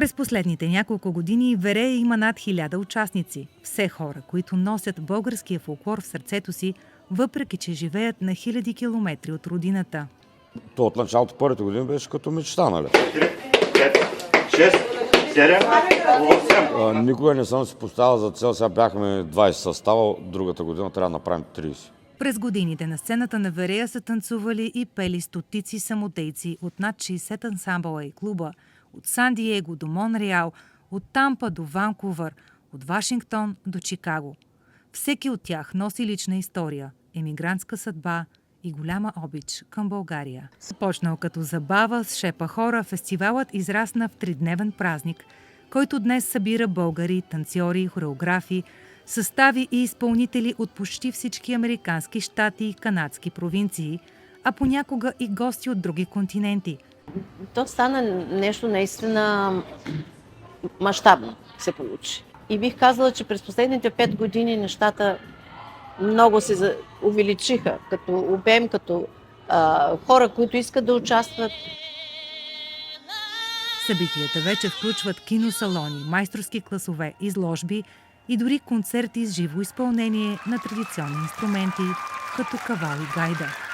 През последните няколко години Верея има над 1000 участници. Все хора, които носят българския фолклор в сърцето си, въпреки че живеят на хиляди километри от родината. То от началото първите години беше като мечта, нали? 6, 7, 8. Никога не съм си поставил за цел, сега бяхме 20 състава, другата година трябва да направим 30. През годините на сцената на Верея са танцували и пели стотици самодейци от над 60 ансамбъла и клуба, от Сан Диего до Монреал, от Тампа до Ванкувър, от Вашингтон до Чикаго. Всеки от тях носи лична история, емигрантска съдба и голяма обич към България. Започнал като забава с шепа хора, фестивалът израсна в 3-дневен празник, който днес събира българи, танцори, хореографи, състави и изпълнители от почти всички американски щати и канадски провинции, а понякога и гости от други континенти. То стана нещо наистина мащабно се получи. И бих казала, че през последните 5 години нещата много се увеличиха, като обем, като хора, които искат да участват. Събитията вече включват киносалони, майсторски класове, изложби и дори концерти с живо изпълнение на традиционни инструменти, като кавал и гайда.